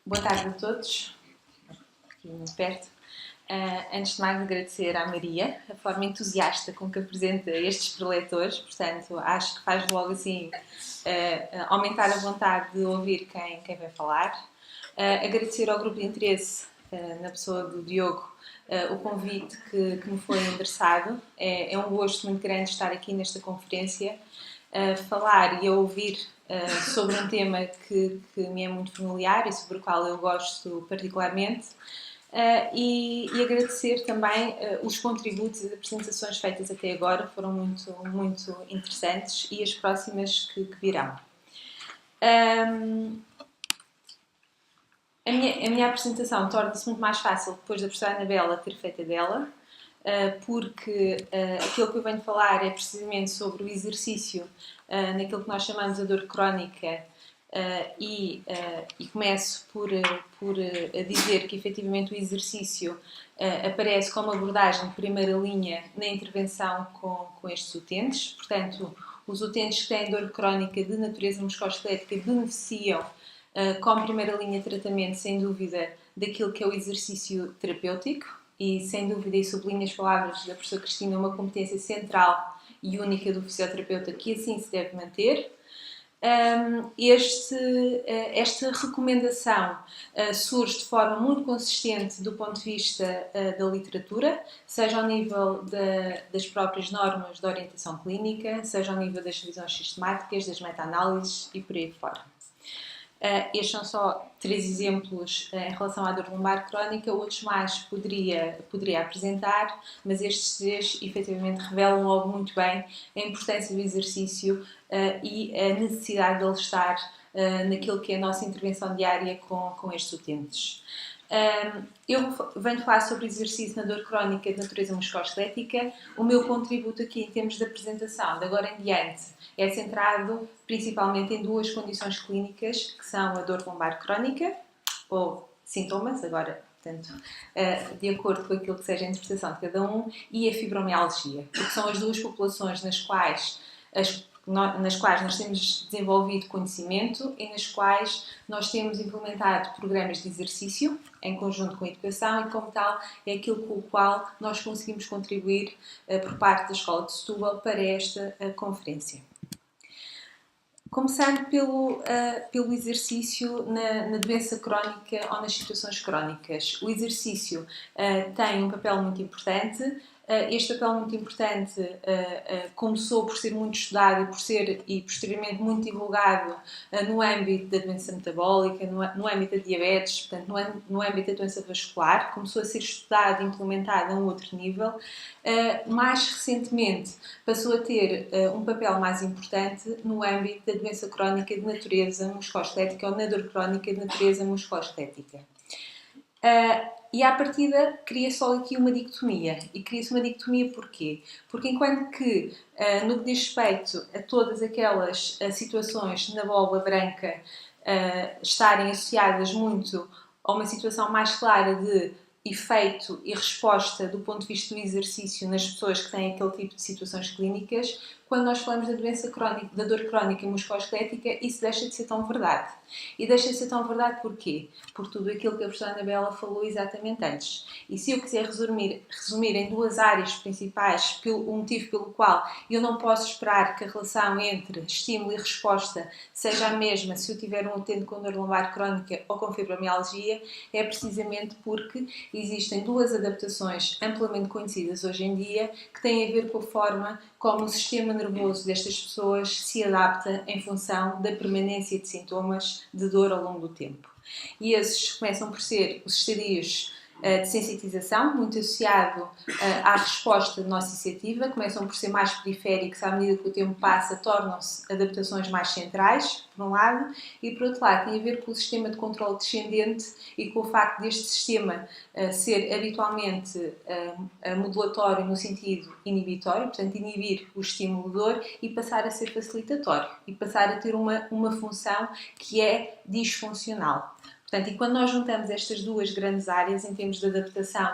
Boa tarde a todos, aqui muito perto. Antes de mais agradecer à Maria a forma entusiasta com que apresenta estes preletores, portanto acho que faz logo assim aumentar a vontade de ouvir quem vai falar. Agradecer ao grupo de interesse, na pessoa do Diogo, o convite que me foi endereçado. É um gosto muito grande estar aqui nesta conferência, a falar e a ouvir sobre um tema que me é muito familiar e sobre o qual eu gosto particularmente. E agradecer também os contributos e as apresentações feitas até agora, foram muito interessantes, e as próximas que virão. A minha apresentação torna-se muito mais fácil depois da professora Anabela ter feito a dela, porque aquilo que eu venho falar é precisamente sobre o exercício naquilo que nós chamamos a dor crónica, e começo por dizer que efetivamente o exercício aparece como abordagem de primeira linha na intervenção com estes utentes. Portanto, os utentes que têm dor crónica de natureza musculoesquelética beneficiam como primeira linha de tratamento, sem dúvida, daquilo que é o exercício terapêutico, e sem dúvida, e sublinho as palavras da professora Cristina, uma competência central e única do fisioterapeuta que assim se deve manter. Esta recomendação surge de forma muito consistente do ponto de vista da literatura, seja ao nível das próprias normas de orientação clínica, seja ao nível das revisões sistemáticas, das meta-análises e por aí fora. Estes são só 3 exemplos em relação à dor lombar crónica, outros mais poderia apresentar, mas estes 3 efetivamente revelam logo muito bem a importância do exercício e a necessidade de ele estar naquilo que é a nossa intervenção diária com estes utentes. Eu venho falar sobre exercício na dor crónica de natureza musculoesquelética. O meu contributo aqui em termos de apresentação, de agora em diante, é centrado principalmente em 2 condições clínicas, que são a dor lombar crónica, ou sintomas, agora, portanto, de acordo com aquilo que seja a interpretação de cada um, e a fibromialgia, porque são as 2 populações nas quais nós temos desenvolvido conhecimento e nas quais nós temos implementado programas de exercício em conjunto com a educação, e como tal é aquilo com o qual nós conseguimos contribuir por parte da Escola de Setúbal para esta conferência. Começando pelo exercício na doença crónica ou nas situações crónicas. O exercício tem um papel muito importante. Este papel muito importante começou por ser muito estudado e posteriormente muito divulgado no âmbito da doença metabólica, no âmbito da diabetes, portanto, no âmbito da doença vascular. Começou a ser estudado e implementado a um outro nível. Mais recentemente passou a ter um papel mais importante no âmbito da doença crónica de natureza musculoesquelética, ou na dor crónica de natureza musculoesquelética. E à partida cria-se só aqui uma dicotomia. E cria-se uma dicotomia porquê? Porque enquanto que, no que diz respeito a todas aquelas situações na bola branca estarem associadas muito a uma situação mais clara de efeito e resposta do ponto de vista do exercício nas pessoas que têm aquele tipo de situações clínicas, quando nós falamos da doença crónica, da dor crónica musculoesquelética, isso deixa de ser tão verdade. E deixa de ser tão verdade porquê? Por tudo aquilo que a professora Anabela falou exatamente antes. E se eu quiser resumir em 2 áreas principais, o motivo pelo qual eu não posso esperar que a relação entre estímulo e resposta seja a mesma se eu tiver um utente com dor lombar crónica ou com fibromialgia, é precisamente porque existem 2 adaptações amplamente conhecidas hoje em dia que têm a ver com a forma como o sistema nervoso destas pessoas se adapta em função da permanência de sintomas de dor ao longo do tempo. E esses começam por ser os estadios de sensitização, muito associado à resposta nociceptiva, começam por ser mais periféricos à medida que o tempo passa, tornam-se adaptações mais centrais, por um lado, e por outro lado tem a ver com o sistema de controle descendente e com o facto deste sistema ser habitualmente modulatório no sentido inibitório, portanto inibir o estímulo de dor, e passar a ser facilitatório e passar a ter uma função que é disfuncional. Portanto, e quando nós juntamos estas 2 grandes áreas em termos de adaptação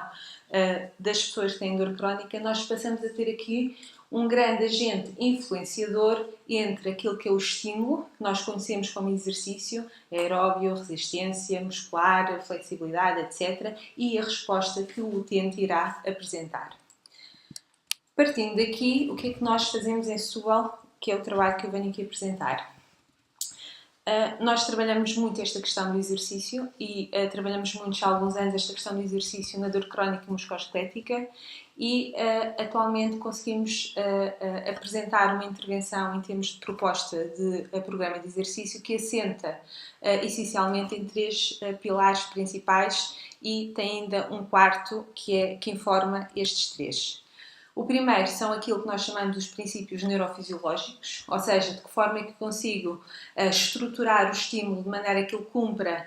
das pessoas que têm dor crónica, nós passamos a ter aqui um grande agente influenciador entre aquilo que é o estímulo, que nós conhecemos como exercício, aeróbio, resistência muscular, flexibilidade, etc., e a resposta que o utente irá apresentar. Partindo daqui, o que é que nós fazemos em Setúbal, que é o trabalho que eu venho aqui apresentar? Nós trabalhamos muito esta questão do exercício e trabalhamos muito já há alguns anos esta questão do exercício na dor crónica musculoesquelética e atualmente conseguimos apresentar uma intervenção em termos de proposta de programa de exercício que assenta essencialmente em três pilares principais e tem ainda um quarto que informa estes três. O primeiro são aquilo que nós chamamos dos princípios neurofisiológicos, ou seja, de que forma é que consigo estruturar o estímulo de maneira que ele cumpra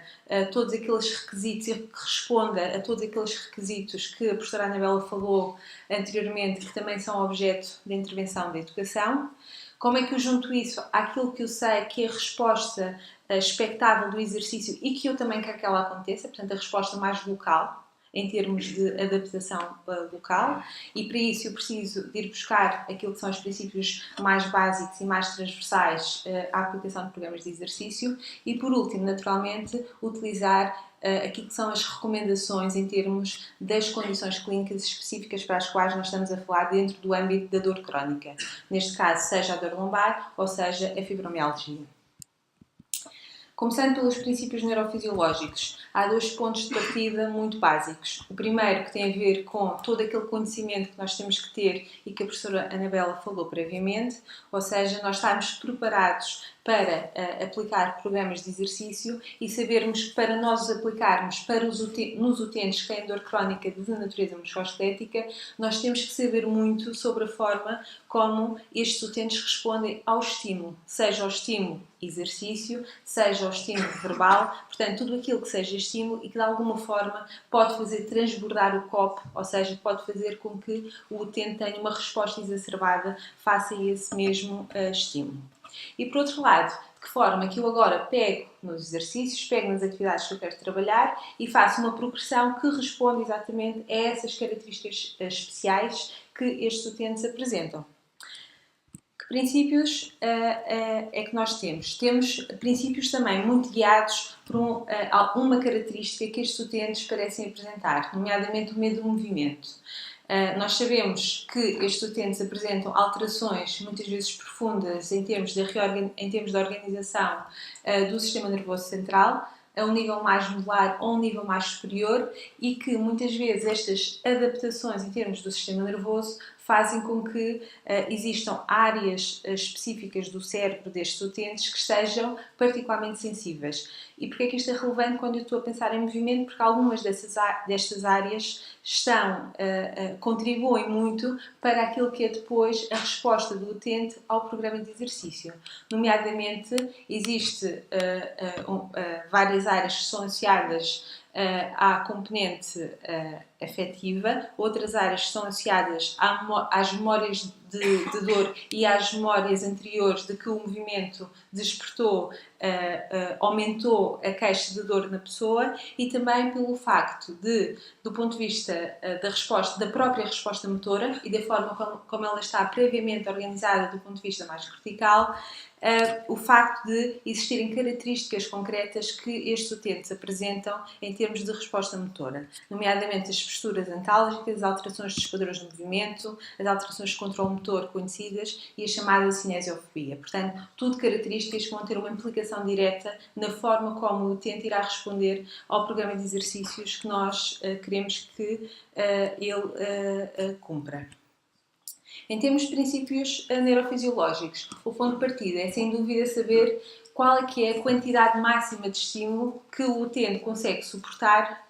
todos aqueles requisitos e que responda a todos aqueles requisitos que a professora Anabela falou anteriormente, que também são objeto de intervenção da educação. Como é que eu junto isso àquilo que eu sei que é a resposta expectável do exercício e que eu também quero que ela aconteça, portanto a resposta mais local, em termos de adaptação local, e para isso eu preciso de ir buscar aquilo que são os princípios mais básicos e mais transversais à aplicação de programas de exercício e, por último, naturalmente, utilizar aquilo que são as recomendações em termos das condições clínicas específicas para as quais nós estamos a falar dentro do âmbito da dor crónica. Neste caso, seja a dor lombar ou seja a fibromialgia. Começando pelos princípios neurofisiológicos, há dois pontos de partida muito básicos. O primeiro, que tem a ver com todo aquele conhecimento que nós temos que ter e que a professora Anabela falou previamente, ou seja, nós estarmos preparados para aplicar programas de exercício e sabermos que para nós os aplicarmos nos utentes que têm dor crónica de natureza musculoesquelética, nós temos que saber muito sobre a forma como estes utentes respondem ao estímulo, seja ao estímulo exercício, seja ao estímulo verbal, portanto, tudo aquilo que seja estímulo e que de alguma forma pode fazer transbordar o copo, ou seja, pode fazer com que o utente tenha uma resposta exacerbada face a esse mesmo estímulo. E por outro lado, de que forma que eu agora pego nos exercícios, pego nas atividades que eu quero trabalhar e faço uma progressão que responde exatamente a essas características especiais que estes utentes apresentam. Que princípios é que nós temos? Temos princípios também muito guiados por uma característica que estes utentes parecem apresentar, nomeadamente o medo do movimento. Nós sabemos que estes utentes apresentam alterações muitas vezes profundas em termos de organização do sistema nervoso central, a um nível mais modular ou a um nível mais superior e que muitas vezes estas adaptações em termos do sistema nervoso fazem com que existam áreas específicas do cérebro destes utentes que estejam particularmente sensíveis. E porquê é que isto é relevante quando eu estou a pensar em movimento? Porque algumas destas áreas contribuem muito para aquilo que é depois a resposta do utente ao programa de exercício. Nomeadamente, existem várias áreas que são associadas à componente afetiva, outras áreas que são associadas às memórias de dor e às memórias anteriores de que o movimento despertou, aumentou a queixa de dor na pessoa e também pelo facto de, do ponto de vista da própria resposta motora e da forma como ela está previamente organizada do ponto de vista mais cortical, o facto de existirem características concretas que estes utentes apresentam em termos de resposta motora, nomeadamente as posturas antálgicas, as alterações dos padrões de movimento, as alterações de controle motor conhecidas e a chamada cinesiofobia. Portanto, tudo características que vão ter uma implicação direta na forma como o utente irá responder ao programa de exercícios que nós queremos que ele cumpra. Em termos de princípios neurofisiológicos, o ponto de partida é sem dúvida saber qual é que é a quantidade máxima de estímulo que o utente consegue suportar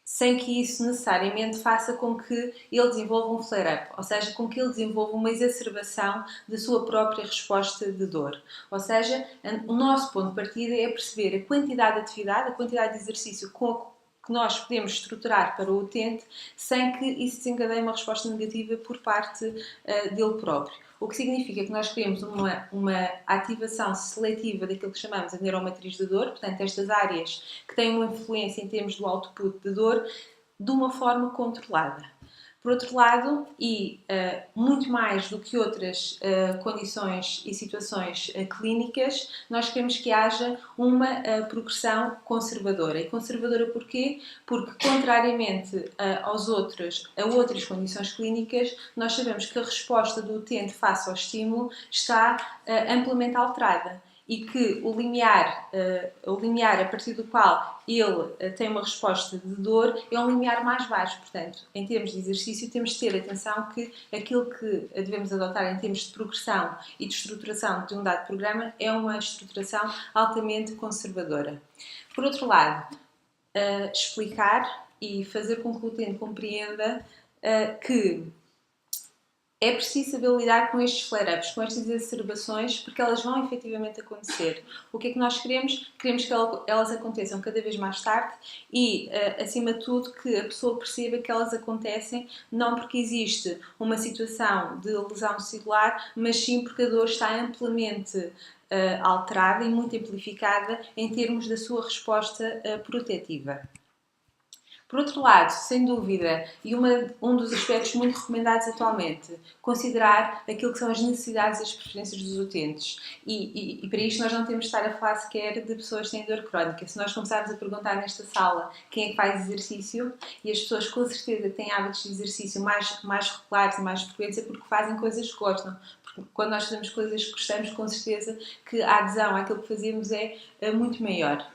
sem que isso necessariamente faça com que ele desenvolva um flare-up, ou seja, com que ele desenvolva uma exacerbação da sua própria resposta de dor. Ou seja, o nosso ponto de partida é perceber a quantidade de atividade, a quantidade de exercício que nós podemos estruturar para o utente sem que isso desencadeie uma resposta negativa por parte dele próprio. O que significa que nós queremos uma ativação seletiva daquilo que chamamos a neuromatriz de dor, portanto, estas áreas que têm uma influência em termos do output de dor, de uma forma controlada. Por outro lado, e muito mais do que outras condições e situações clínicas, nós queremos que haja uma progressão conservadora. E conservadora porquê? Porque, contrariamente a outras condições clínicas, nós sabemos que a resposta do utente face ao estímulo está amplamente alterada. E que o limiar a partir do qual ele tem uma resposta de dor é um limiar mais baixo. Portanto, em termos de exercício, temos de ter atenção que aquilo que devemos adotar em termos de progressão e de estruturação de um dado programa é uma estruturação altamente conservadora. Por outro lado, explicar e fazer com que o utente compreenda que é preciso saber lidar com estes flare-ups, com estas exacerbações, porque elas vão efetivamente acontecer. O que é que nós queremos? Queremos que elas aconteçam cada vez mais tarde e, acima de tudo, que a pessoa perceba que elas acontecem não porque existe uma situação de lesão celular, mas sim porque a dor está amplamente alterada e muito amplificada em termos da sua resposta protetiva. Por outro lado, sem dúvida, e um dos aspectos muito recomendados atualmente, considerar aquilo que são as necessidades e as preferências dos utentes. E para isto nós não temos de estar a falar sequer de pessoas que têm dor crónica. Se nós começarmos a perguntar nesta sala quem é que faz exercício, e as pessoas com certeza têm hábitos de exercício mais regulares e mais frequentes, é porque fazem coisas que gostam. Porque quando nós fazemos coisas que gostamos, com certeza que a adesão àquilo que fazemos é muito maior.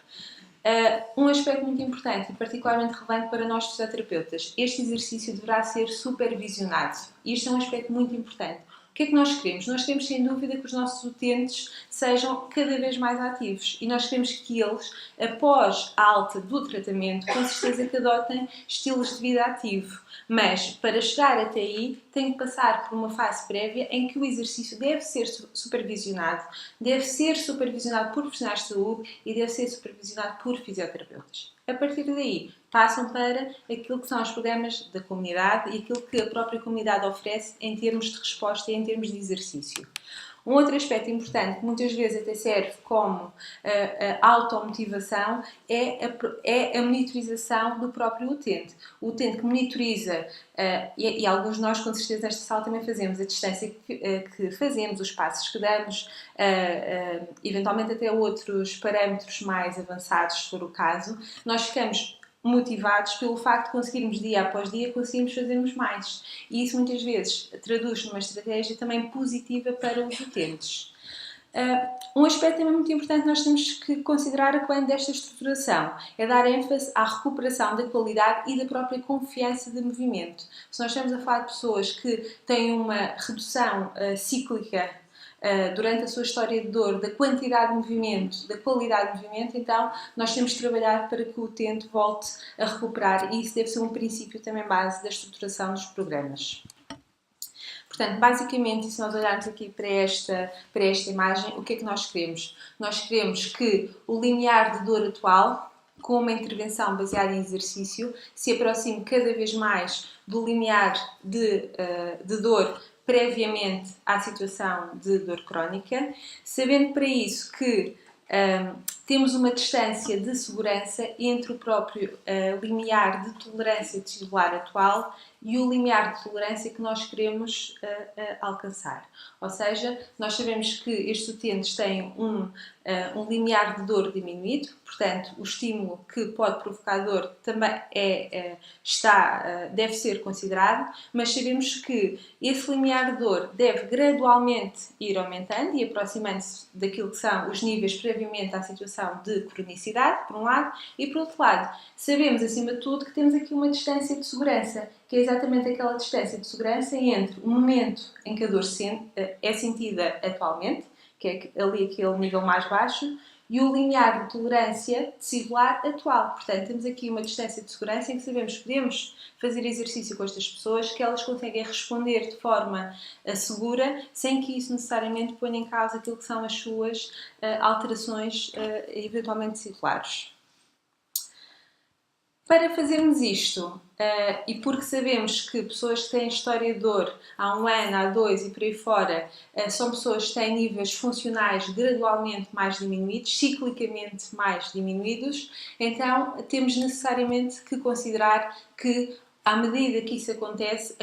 Um aspecto muito importante e particularmente relevante para nós fisioterapeutas, este exercício deverá ser supervisionado. Isto é um aspecto muito importante. O que é que nós queremos? Nós queremos, sem dúvida, que os nossos utentes sejam cada vez mais ativos e nós queremos que eles, após a alta do tratamento, com certeza que adotem estilos de vida ativo. Mas, para chegar até aí, tem que passar por uma fase prévia em que o exercício deve ser supervisionado por profissionais de saúde e deve ser supervisionado por fisioterapeutas. A partir daí, passam para aquilo que são os programas da comunidade e aquilo que a própria comunidade oferece em termos de resposta e em termos de exercício. Um outro aspecto importante, que muitas vezes até serve como automotivação, é a monitorização do próprio utente. O utente que monitoriza, e alguns de nós, com certeza, nesta sala também fazemos, a distância que fazemos, os passos que damos, eventualmente até outros parâmetros mais avançados, se for o caso, nós ficamos motivados pelo facto de conseguirmos, dia após dia, conseguirmos fazermos mais. E isso muitas vezes traduz numa estratégia também positiva para os utentes. Um aspecto também muito importante que nós temos que considerar quando desta estruturação é dar ênfase à recuperação da qualidade e da própria confiança de movimento. Se nós estamos a falar de pessoas que têm uma redução cíclica durante a sua história de dor, da quantidade de movimento, da qualidade de movimento, então nós temos de trabalhar para que o utente volte a recuperar e isso deve ser um princípio também base da estruturação dos programas. Portanto, basicamente, se nós olharmos aqui para esta imagem, o que é que nós queremos? Nós queremos que o limiar de dor atual, com uma intervenção baseada em exercício, se aproxime cada vez mais do limiar de dor previamente à situação de dor crónica, sabendo para isso que temos uma distância de segurança entre o próprio limiar de tolerância tisular atual e o limiar de tolerância que nós queremos alcançar. Ou seja, nós sabemos que estes utentes têm um limiar de dor diminuído, portanto, o estímulo que pode provocar dor também deve ser considerado, mas sabemos que esse limiar de dor deve gradualmente ir aumentando e aproximando-se daquilo que são os níveis previamente à situação de cronicidade, por um lado, e por outro lado, sabemos, acima de tudo, que temos aqui uma distância de segurança, que é exatamente aquela distância de segurança entre o momento em que a dor é sentida atualmente, que é ali aquele nível mais baixo, e o limiar de tolerância tecidular atual. Portanto, temos aqui uma distância de segurança em que sabemos que podemos fazer exercício com estas pessoas, que elas conseguem responder de forma segura, sem que isso necessariamente ponha em causa aquilo que são as suas alterações eventualmente teculares. Para fazermos isto, e porque sabemos que pessoas que têm história de dor há 1 ano, há 2 e por aí fora, são pessoas que têm níveis funcionais gradualmente mais diminuídos, ciclicamente mais diminuídos, então temos necessariamente que considerar que à medida que isso acontece,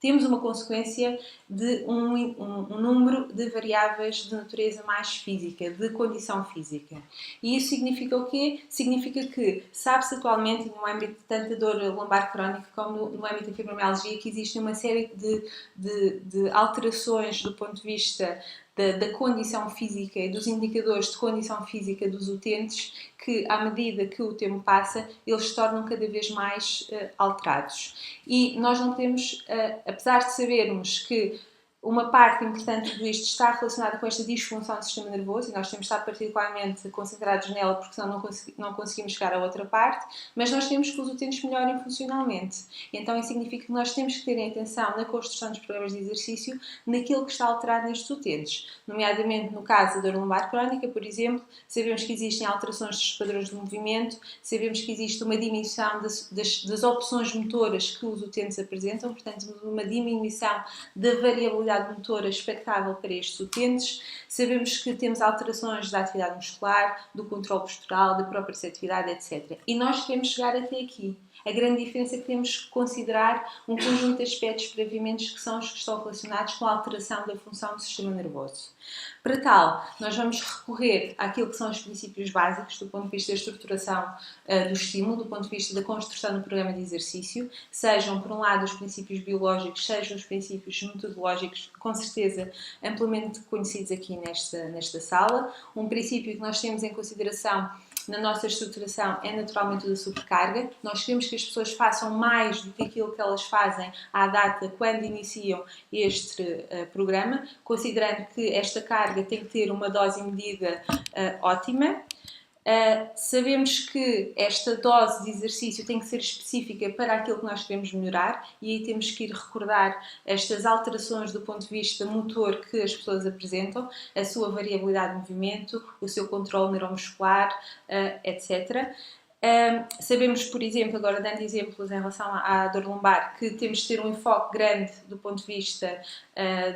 temos uma consequência de um número de variáveis de natureza mais física, de condição física. E isso significa o quê? Significa que sabe-se atualmente, no âmbito tanto da dor lombar crónica como no âmbito da fibromialgia, que existe uma série de alterações do ponto de vista da condição física e dos indicadores de condição física dos utentes, que à medida que o tempo passa, eles se tornam cada vez mais alterados. E nós não podemos, apesar de sabermos que uma parte importante de tudo isto está relacionada com esta disfunção do sistema nervoso, e nós temos de estar particularmente concentrados nela, porque senão não conseguimos chegar à outra parte, mas nós temos que os utentes melhorem funcionalmente. Então isso significa que nós temos que ter atenção na construção dos programas de exercício naquilo que está alterado nestes utentes. Nomeadamente no caso da dor lombar crónica, por exemplo, sabemos que existem alterações dos padrões de movimento, sabemos que existe uma diminuição das opções motoras que os utentes apresentam, portanto uma diminuição da variabilidade motora expectável para estes utentes. Sabemos que temos alterações da atividade muscular, do controle postural, da própria receptividade, etc. E nós queremos chegar até aqui. A grande diferença é que temos que considerar um conjunto de aspectos previamente que são os que estão relacionados com a alteração da função do sistema nervoso. Para tal, nós vamos recorrer àquilo que são os princípios básicos do ponto de vista da estruturação do estímulo, do ponto de vista da construção do programa de exercício, sejam, por um lado, os princípios biológicos, sejam os princípios metodológicos, com certeza amplamente conhecidos aqui nesta sala. Um princípio que nós temos em consideração na nossa estruturação é naturalmente o da sobrecarga. Nós queremos que as pessoas façam mais do que aquilo que elas fazem à data quando iniciam este programa, considerando que esta carga tem que ter uma dose medida ótima. Sabemos que esta dose de exercício tem que ser específica para aquilo que nós queremos melhorar, e aí temos que ir recordar estas alterações do ponto de vista motor que as pessoas apresentam, a sua variabilidade de movimento, o seu controle neuromuscular, etc. Sabemos, por exemplo, agora dando exemplos em relação à dor lombar, que temos de ter um enfoque grande do ponto de vista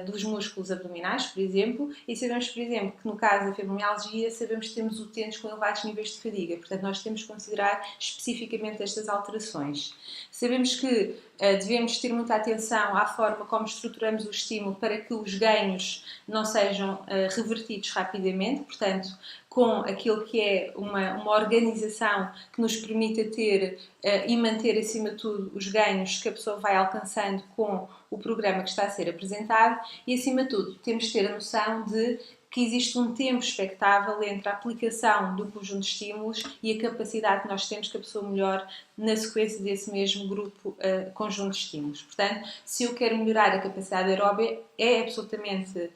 dos músculos abdominais, por exemplo, e sabemos, por exemplo, que no caso da fibromialgia, sabemos que temos utentes com elevados níveis de fadiga, portanto nós temos que considerar especificamente estas alterações. Sabemos que devemos ter muita atenção à forma como estruturamos o estímulo para que os ganhos não sejam revertidos rapidamente, portanto, com aquilo que é uma organização que nos permita ter e manter, acima de tudo, os ganhos que a pessoa vai alcançando com o programa que está a ser apresentado, e, acima de tudo, temos de ter a noção de que existe um tempo expectável entre a aplicação do conjunto de estímulos e a capacidade que nós temos que a pessoa melhore na sequência desse mesmo grupo conjunto de estímulos. Portanto, se eu quero melhorar a capacidade aeróbica, é absolutamente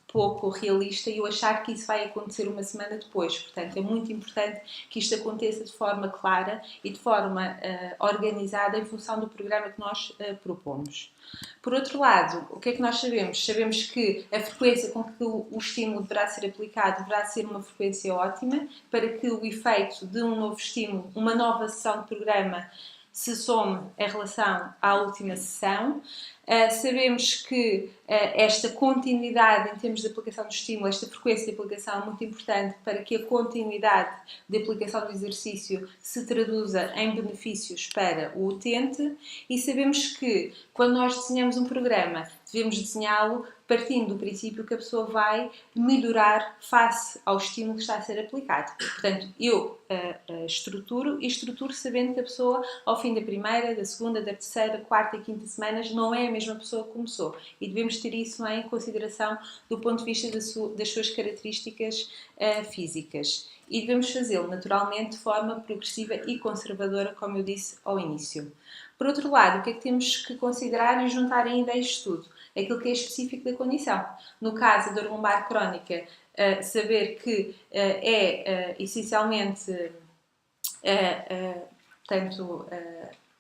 pouco realista e eu achar que isso vai acontecer uma semana depois. Portanto, é muito importante que isto aconteça de forma clara e de forma organizada em função do programa que nós propomos. Por outro lado, o que é que nós sabemos? Sabemos que a frequência com que o estímulo deverá ser aplicado deverá ser uma frequência ótima para que o efeito de um novo estímulo, uma nova sessão de programa, se some em relação à última sessão. Sabemos que esta continuidade em termos de aplicação do estímulo, esta frequência de aplicação é muito importante para que a continuidade de aplicação do exercício se traduza em benefícios para o utente, e sabemos que quando nós desenhamos um programa, devemos desenhá-lo partindo do princípio que a pessoa vai melhorar face ao estímulo que está a ser aplicado. Portanto, eu estruturo sabendo que a pessoa, ao fim da primeira, da segunda, da terceira, quarta e quinta semanas, não é a mesma pessoa que começou. E devemos ter isso em consideração do ponto de vista das suas características físicas. E devemos fazê-lo, naturalmente, de forma progressiva e conservadora, como eu disse ao início. Por outro lado, o que é que temos que considerar e juntar ainda a isto tudo? Aquilo que é específico da condição. No caso da dor lombar crónica, saber que essencialmente, portanto,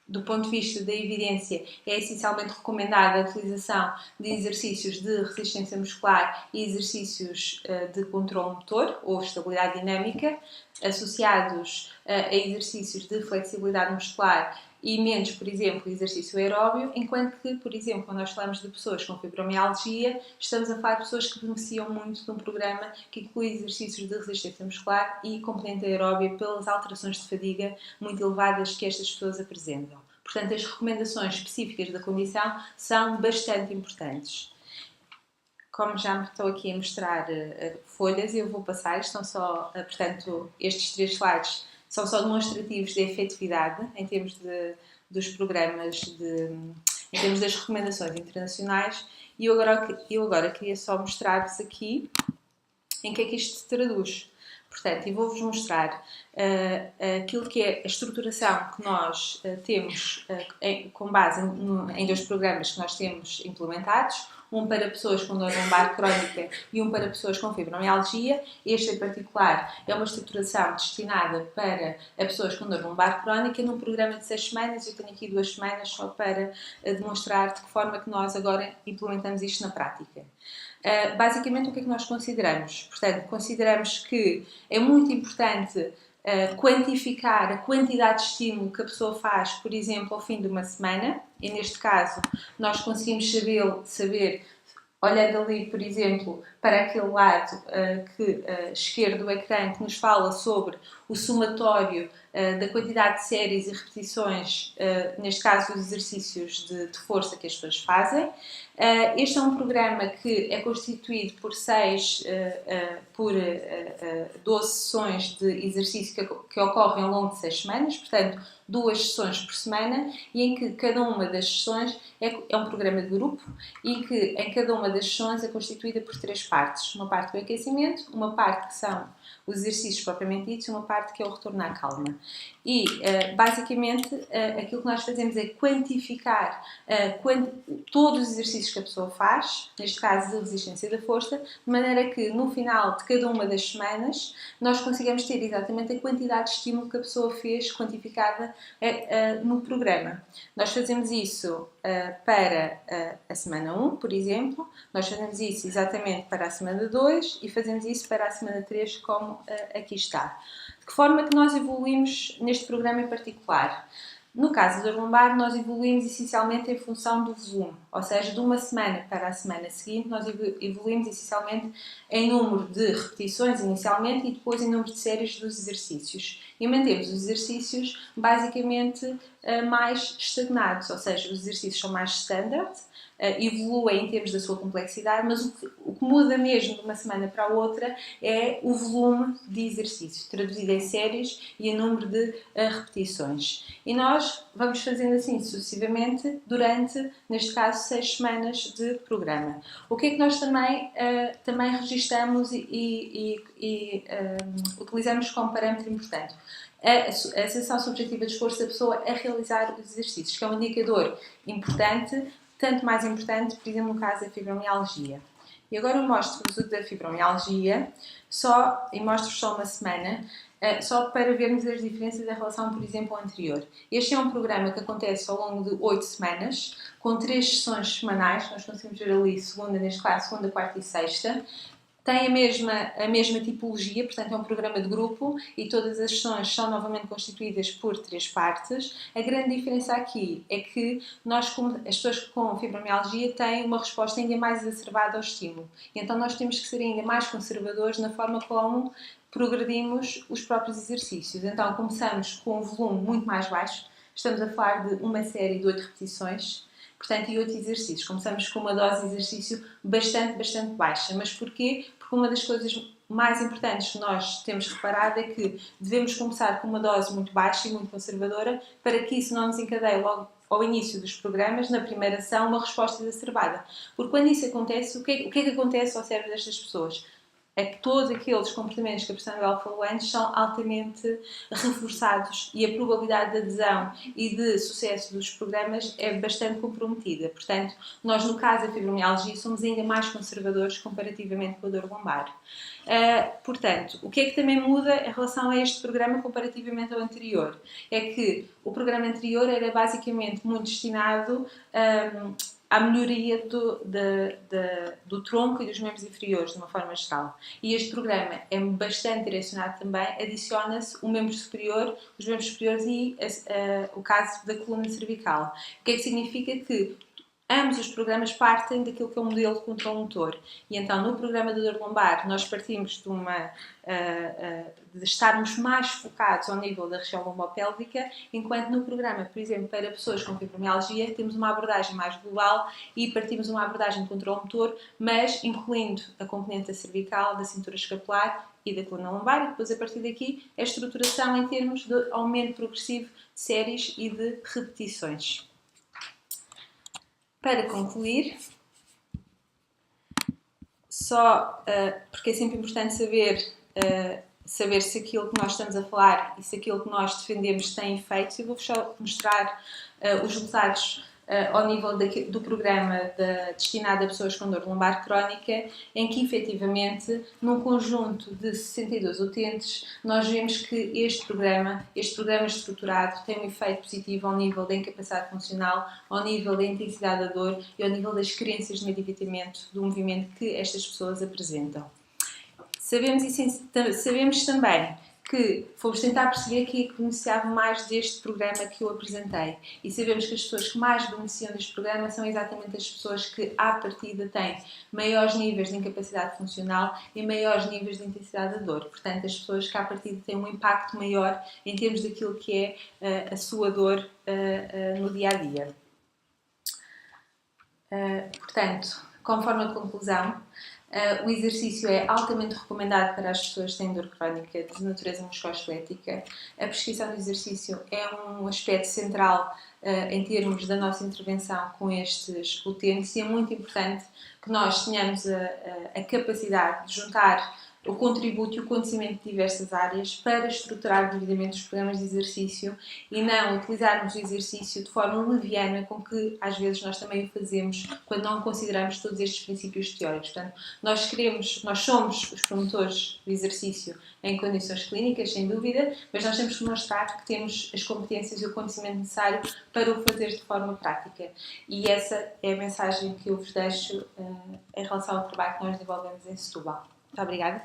do ponto de vista da evidência, é essencialmente recomendada a utilização de exercícios de resistência muscular e exercícios de controle motor ou estabilidade dinâmica, associados a exercícios de flexibilidade muscular e menos, por exemplo, exercício aeróbio, enquanto que, por exemplo, quando nós falamos de pessoas com fibromialgia, estamos a falar de pessoas que beneficiam muito de um programa que inclui exercícios de resistência muscular e componente aeróbio pelas alterações de fadiga muito elevadas que estas pessoas apresentam. Portanto, as recomendações específicas da condição são bastante importantes. Como já me estou aqui a mostrar folhas, eu vou passar, estão só, portanto, estes 3 slides são só demonstrativos de efetividade em termos dos programas, em termos das recomendações internacionais, e eu agora queria só mostrar-vos aqui em que é que isto se traduz. Portanto, eu vou-vos mostrar aquilo que é a estruturação que nós temos com base em 2 programas que nós temos implementados, um para pessoas com dor lombar crónica e um para pessoas com fibromialgia. Este em particular é uma estruturação destinada para pessoas com dor lombar crónica num programa de 6 semanas. Eu tenho aqui 2 semanas só para demonstrar de que forma que nós agora implementamos isto na prática. Basicamente, o que é que nós consideramos? Portanto, consideramos que é muito importante quantificar a quantidade de estímulo que a pessoa faz, por exemplo, ao fim de uma semana, e neste caso nós conseguimos saber olhando ali, por exemplo, para aquele lado esquerdo do ecrã que nos fala sobre o somatório da quantidade de séries e repetições, neste caso os exercícios de força que as pessoas fazem. Este é um programa que é constituído por 12 sessões de exercício que ocorrem ao longo de 6 semanas, portanto 2 sessões por semana, e em que cada uma das sessões é um programa de grupo e que em cada uma das sessões é constituída por 3 partes. Uma parte do aquecimento, uma parte que são os exercícios propriamente ditos e uma parte que é o retorno à calma. E, basicamente, aquilo que nós fazemos é quantificar todos os exercícios que a pessoa faz, neste caso da resistência e da força, de maneira que no final de cada uma das semanas nós consigamos ter exatamente a quantidade de estímulo que a pessoa fez quantificada no programa. Nós fazemos isso para a semana 1, por exemplo, nós fazemos isso exatamente para a semana 2 e fazemos isso para a semana 3, como aqui está. De que forma que nós evoluímos neste programa em particular? No caso da lombar, nós evoluímos essencialmente em função do volume, ou seja, de uma semana para a semana seguinte, nós evoluímos essencialmente em número de repetições inicialmente e depois em número de séries dos exercícios. E mantemos os exercícios basicamente mais estagnados, ou seja, os exercícios são mais standard, evoluem em termos da sua complexidade, mas o que muda mesmo de uma semana para a outra é o volume de exercícios, traduzido em séries e em número de repetições. E nós vamos fazendo assim sucessivamente durante, neste caso, 6 semanas de programa. O que é que nós também registamos e utilizamos como parâmetro importante? A sensação subjetiva de esforço da pessoa a realizar os exercícios, que é um indicador importante, tanto mais importante, por exemplo, no caso da fibromialgia. E agora eu mostro-vos o da fibromialgia, e mostro-vos só uma semana, só para vermos as diferenças em relação, por exemplo, ao anterior. Este é um programa que acontece ao longo de 8 semanas, com 3 sessões semanais, nós conseguimos ver ali neste caso, segunda, quarta e sexta. Tem a mesma tipologia, portanto é um programa de grupo e todas as sessões são novamente constituídas por 3 partes. A grande diferença aqui é que as pessoas com fibromialgia têm uma resposta ainda mais exacerbada ao estímulo. E então nós temos que ser ainda mais conservadores na forma como progredimos os próprios exercícios. Então começamos com um volume muito mais baixo, estamos a falar de uma série de 8 repetições, portanto, e 8 exercícios. Começamos com uma dose de exercício bastante baixa. Mas porquê? Porque uma das coisas mais importantes que nós temos reparado é que devemos começar com uma dose muito baixa e muito conservadora para que isso não nos encadeie logo ao início dos programas, na primeira ação, uma resposta exacerbada. Porque quando isso acontece, o que é que acontece ao cérebro destas pessoas? É que todos aqueles comportamentos que a professora Bel falou antes são altamente reforçados e a probabilidade de adesão e de sucesso dos programas é bastante comprometida. Portanto, nós no caso da fibromialgia somos ainda mais conservadores comparativamente com a dor lombar. Portanto, o que é que também muda em relação a este programa comparativamente ao anterior? É que o programa anterior era basicamente muito destinado à melhoria do tronco e dos membros inferiores, de uma forma geral. E este programa é bastante direcionado também, adiciona-se o membro superior, os membros superiores e o caso da coluna cervical. O que é que significa? Que Ambos os programas partem daquilo que é o modelo de controle motor. E então, no programa da dor lombar, nós partimos de estarmos mais focados ao nível da região lombopélvica, enquanto no programa, por exemplo, para pessoas com fibromialgia, temos uma abordagem mais global e partimos uma abordagem de controle motor, mas incluindo a componente da cervical, da cintura escapular e da coluna lombar, e depois, a partir daqui, a estruturação em termos de aumento progressivo de séries e de repetições. Para concluir, porque é sempre importante saber se aquilo que nós estamos a falar e se aquilo que nós defendemos tem efeitos, eu vou-vos mostrar os resultados ao nível do programa destinado a pessoas com dor lombar crónica, em que, efetivamente, num conjunto de 62 utentes, nós vemos que este programa estruturado tem um efeito positivo ao nível da incapacidade funcional, ao nível da intensidade da dor e ao nível das carências de medicamento, do movimento que estas pessoas apresentam. Sabemos também que fomos tentar perceber quem é que beneficiava mais deste programa que eu apresentei. E sabemos que as pessoas que mais beneficiam deste programa são exatamente as pessoas que, à partida, têm maiores níveis de incapacidade funcional e maiores níveis de intensidade da dor. Portanto, as pessoas que, à partida, têm um impacto maior em termos daquilo que é a sua dor no dia-a-dia. Portanto, conforme a conclusão, o exercício é altamente recomendado para as pessoas que têm dor crónica de natureza musculoesquelética. A prescrição do exercício é um aspecto central em termos da nossa intervenção com estes utentes e é muito importante que nós tenhamos a capacidade de juntar o contributo e o conhecimento de diversas áreas para estruturar devidamente os programas de exercício e não utilizarmos o exercício de forma leviana com que às vezes nós também o fazemos quando não consideramos todos estes princípios teóricos. Portanto, nós somos os promotores do exercício em condições clínicas, sem dúvida, mas nós temos que mostrar que temos as competências e o conhecimento necessário para o fazer de forma prática. E essa é a mensagem que eu vos deixo em relação ao trabalho que nós desenvolvemos em Setúbal. Muito obrigada.